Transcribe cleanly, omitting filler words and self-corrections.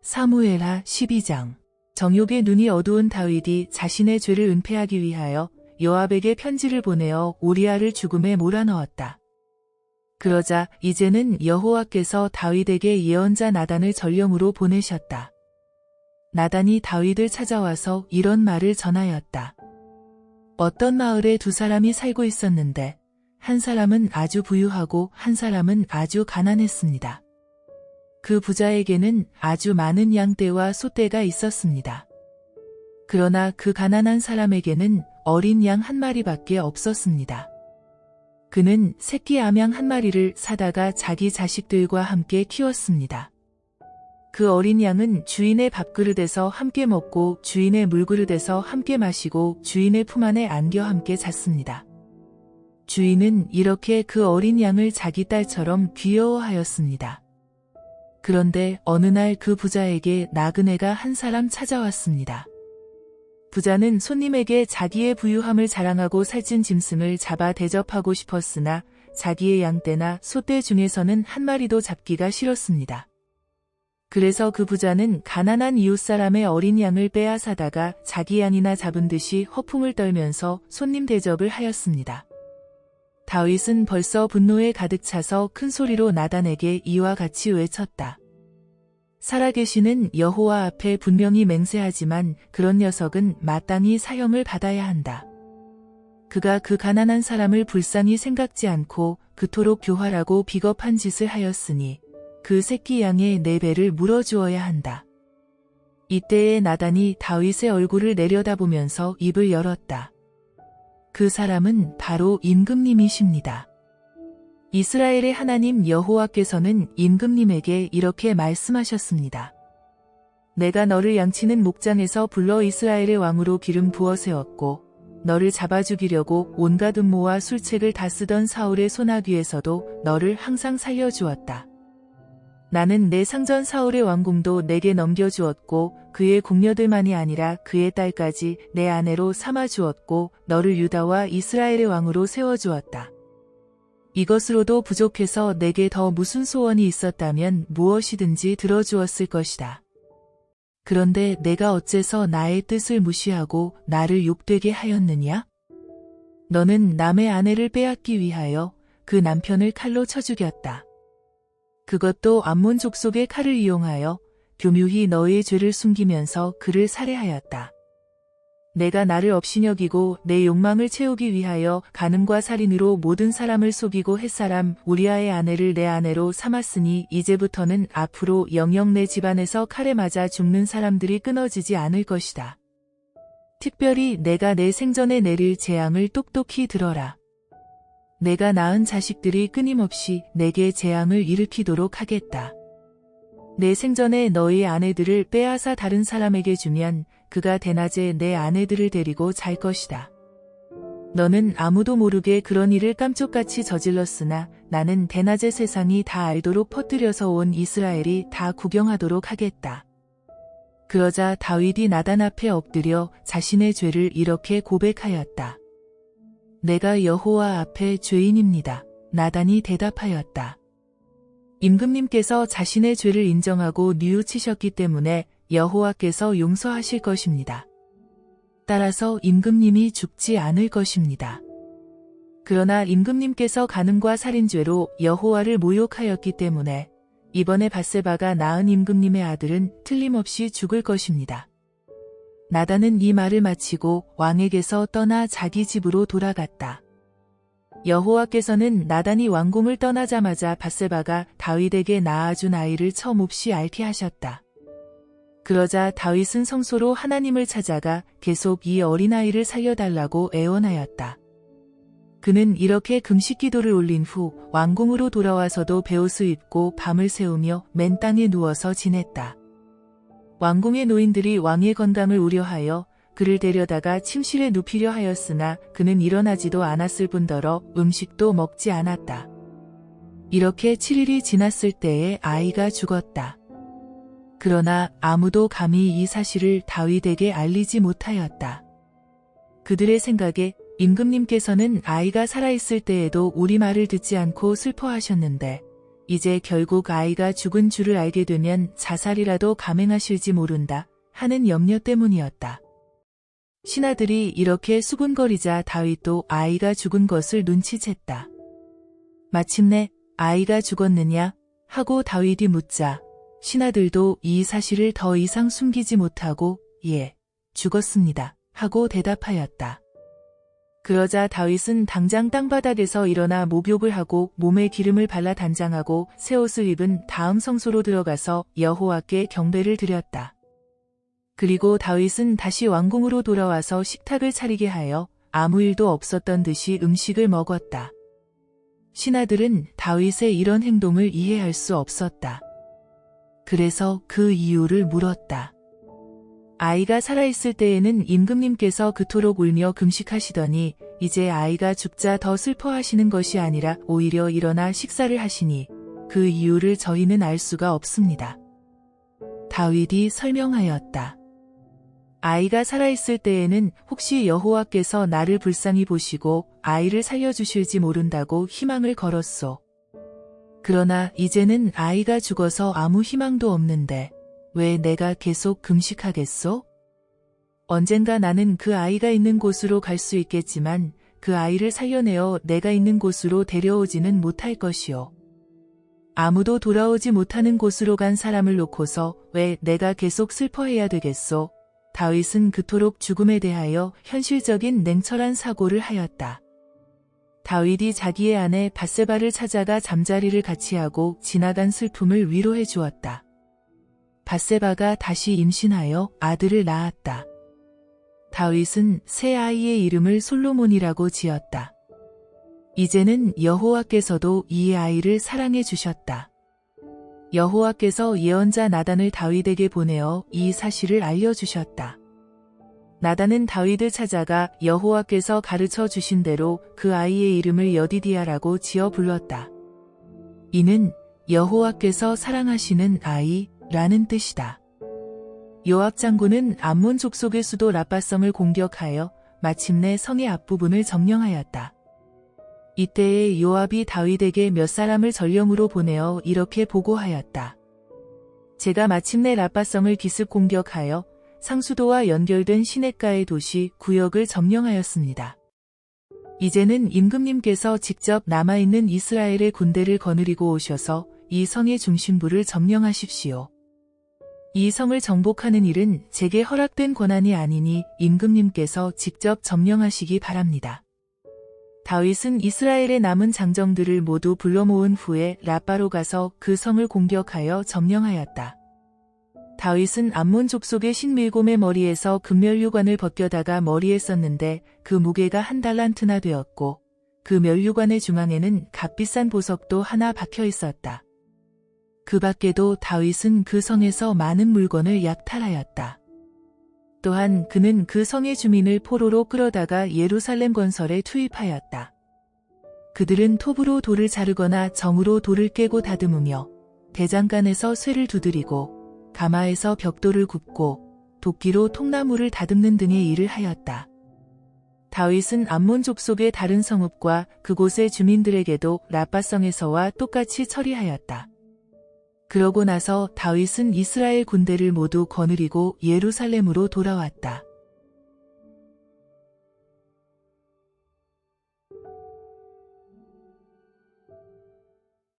사무엘하 12장. 정욕의 눈이 어두운 다윗이 자신의 죄를 은폐하기 위하여 요압에게 편지를 보내어 우리아를 죽음에 몰아넣었다. 그러자 이제는 여호와께서 다윗에게 예언자 나단을 전령으로 보내셨다. 나단이 다윗을 찾아와서 이런 말을 전하였다. 어떤 마을에 두 사람이 살고 있었는데 한 사람은 아주 부유하고 한 사람은 아주 가난했습니다. 그 부자에게는 아주 많은 양떼와 소떼가 있었습니다. 그러나 그 가난한 사람에게는 어린 양 한 마리밖에 없었습니다. 그는 새끼 암양 한 마리를 사다가 자기 자식들과 함께 키웠습니다. 그 어린 양은 주인의 밥그릇에서 함께 먹고 주인의 물그릇에서 함께 마시고 주인의 품 안에 안겨 함께 잤습니다. 주인은 이렇게 그 어린 양을 자기 딸처럼 귀여워하였습니다. 그런데 어느 날 그 부자에게 나그네가 한 사람 찾아왔습니다. 부자는 손님에게 자기의 부유함을 자랑하고 살찐 짐승을 잡아 대접하고 싶었으나 자기의 양떼나 소떼 중에서는 한 마리도 잡기가 싫었습니다. 그래서 그 부자는 가난한 이웃사람의 어린 양을 빼앗아다가 자기 양이나 잡은 듯이 허풍을 떨면서 손님 대접을 하였습니다. 다윗은 벌써 분노에 가득 차서 큰 소리로 나단에게 이와 같이 외쳤다. 살아계시는 여호와 앞에 분명히 맹세하지만 그런 녀석은 마땅히 사형을 받아야 한다. 그가 그 가난한 사람을 불쌍히 생각지 않고 그토록 교활하고 비겁한 짓을 하였으니 그 새끼 양의 4배를 물어주어야 한다. 이때에 나단이 다윗의 얼굴을 내려다보면서 입을 열었다. 그 사람은 바로 임금님이십니다. 이스라엘의 하나님 여호와께서는 임금님에게 이렇게 말씀하셨습니다. 내가 너를 양치는 목장에서 불러 이스라엘의 왕으로 기름 부어 세웠고 너를 잡아 죽이려고 온갖 음모와 술책을 다 쓰던 사울의 소나귀에서도 너를 항상 살려주었다. 나는 내 상전 사울의 왕궁도 내게 넘겨주었고 그의 궁녀들만이 아니라 그의 딸까지 내 아내로 삼아주었고 너를 유다와 이스라엘의 왕으로 세워주었다. 이것으로도 부족해서 내게 더 무슨 소원이 있었다면 무엇이든지 들어주었을 것이다. 그런데 내가 어째서 나의 뜻을 무시하고 나를 욕되게 하였느냐? 너는 남의 아내를 빼앗기 위하여 그 남편을 칼로 쳐 죽였다. 그것도 암몬 족속의 칼을 이용하여 교묘히 너의 죄를 숨기면서 그를 살해하였다. 내가 나를 업신여기고 내 욕망을 채우기 위하여 간음과 살인으로 모든 사람을 속이고 햇사람 우리아의 아내를 내 아내로 삼았으니 이제부터는 앞으로 영영 내 집안에서 칼에 맞아 죽는 사람들이 끊어지지 않을 것이다. 특별히 내가 내 생전에 내릴 재앙을 똑똑히 들어라. 내가 낳은 자식들이 끊임없이 내게 재앙을 일으키도록 하겠다. 내 생전에 너희 아내들을 빼앗아 다른 사람에게 주면 그가 대낮에 내 아내들을 데리고 잘 것이다. 너는 아무도 모르게 그런 일을 깜쪽같이 저질렀으나 나는 대낮에 세상이 다 알도록 퍼뜨려서 온 이스라엘이 다 구경하도록 하겠다. 그러자 다윗이 나단 앞에 엎드려 자신의 죄를 이렇게 고백하였다. 내가 여호와 앞에 죄인입니다. 나단이 대답하였다. 임금님께서 자신의 죄를 인정하고 뉘우치셨기 때문에 여호와께서 용서하실 것입니다. 따라서 임금님이 죽지 않을 것입니다. 그러나 임금님께서 간음과 살인죄로 여호와를 모욕하였기 때문에 이번에 밧세바가 낳은 임금님의 아들은 틀림없이 죽을 것입니다. 나단은 이 말을 마치고 왕에게서 떠나 자기 집으로 돌아갔다. 여호와께서는 나단이 왕궁을 떠나자마자 밧세바가 다윗에게 낳아준 아이를 첨없이 앓게 하셨다. 그러자 다윗은 성소로 하나님을 찾아가 계속 이 어린아이를 살려달라고 애원하였다. 그는 이렇게 금식 기도를 올린 후 왕궁으로 돌아와서도 베옷을 입고 밤을 새우며 맨 땅에 누워서 지냈다. 왕궁의 노인들이 왕의 건강을 우려하여 그를 데려다가 침실에 눕히려 하였으나 그는 일어나지도 않았을 뿐더러 음식도 먹지 않았다. 이렇게 7일이 지났을 때에 아이가 죽었다. 그러나 아무도 감히 이 사실을 다윗에게 알리지 못하였다. 그들의 생각에 임금님께서는 아이가 살아있을 때에도 우리 말을 듣지 않고 슬퍼하셨는데 이제 결국 아이가 죽은 줄을 알게 되면 자살이라도 감행하실지 모른다 하는 염려 때문이었다. 신하들이 이렇게 수군거리자 다윗도 아이가 죽은 것을 눈치챘다. 마침내 아이가 죽었느냐 하고 다윗이 묻자 신하들도 이 사실을 더 이상 숨기지 못하고 예, 죽었습니다 하고 대답하였다. 그러자 다윗은 당장 땅바닥에서 일어나 목욕을 하고 몸에 기름을 발라 단장하고 새 옷을 입은 다음 성소로 들어가서 여호와께 경배를 드렸다. 그리고 다윗은 다시 왕궁으로 돌아와서 식탁을 차리게 하여 아무 일도 없었던 듯이 음식을 먹었다. 신하들은 다윗의 이런 행동을 이해할 수 없었다. 그래서 그 이유를 물었다. 아이가 살아있을 때에는 임금님께서 그토록 울며 금식하시더니 이제 아이가 죽자 더 슬퍼하시는 것이 아니라 오히려 일어나 식사를 하시니 그 이유를 저희는 알 수가 없습니다. 다윗이 설명하였다. 아이가 살아있을 때에는 혹시 여호와께서 나를 불쌍히 보시고 아이를 살려주실지 모른다고 희망을 걸었소. 그러나 이제는 아이가 죽어서 아무 희망도 없는데 왜 내가 계속 금식하겠소? 언젠가 나는 그 아이가 있는 곳으로 갈 수 있겠지만 그 아이를 살려내어 내가 있는 곳으로 데려오지는 못할 것이오. 아무도 돌아오지 못하는 곳으로 간 사람을 놓고서 왜 내가 계속 슬퍼해야 되겠소? 다윗은 그토록 죽음에 대하여 현실적인 냉철한 사고를 하였다. 다윗이 자기의 아내 밧세바를 찾아가 잠자리를 같이 하고 지나간 슬픔을 위로해 주었다. 밧세바가 다시 임신하여 아들을 낳았다. 다윗은 새 아이의 이름을 솔로몬이라고 지었다. 이제는 여호와께서도 이 아이를 사랑해 주셨다. 여호와께서 예언자 나단을 다윗에게 보내어 이 사실을 알려주셨다. 나단은 다윗을 찾아가 여호와께서 가르쳐 주신 대로 그 아이의 이름을 여디디아라고 지어 불렀다. 이는 여호와께서 사랑하시는 아이라는 뜻이다. 요압 장군은 암몬 족속의 수도 라빠성을 공격하여 마침내 성의 앞부분을 점령하였다. 이때에 요압이 다윗에게 몇 사람을 전령으로 보내어 이렇게 보고하였다. 제가 마침내 라빠성을 기습 공격하여 상수도와 연결된 시냇가의 도시 구역을 점령하였습니다. 이제는 임금님께서 직접 남아있는 이스라엘의 군대를 거느리고 오셔서 이 성의 중심부를 점령하십시오. 이 성을 정복하는 일은 제게 허락된 권한이 아니니 임금님께서 직접 점령하시기 바랍니다. 다윗은 이스라엘의 남은 장정들을 모두 불러 모은 후에 라빠로 가서 그 성을 공격하여 점령하였다. 다윗은 암몬 족속의 신밀곰의 머리에서 금면류관을 벗겨다가 머리에 썼는데 그 무게가 한 달란트나 되었고 그 면류관의 중앙에는 값비싼 보석도 하나 박혀 있었다. 그 밖에도 다윗은 그 성에서 많은 물건을 약탈하였다. 또한 그는 그 성의 주민을 포로로 끌어다가 예루살렘 건설에 투입하였다. 그들은 톱으로 돌을 자르거나 정으로 돌을 깨고 다듬으며 대장간에서 쇠를 두드리고 가마에서 벽돌을 굽고 도끼로 통나무를 다듬는 등의 일을 하였다. 다윗은 암몬 족속의 다른 성읍과 그곳의 주민들에게도 라빠성에서와 똑같이 처리하였다. 그러고 나서 다윗은 이스라엘 군대를 모두 거느리고 예루살렘으로 돌아왔다.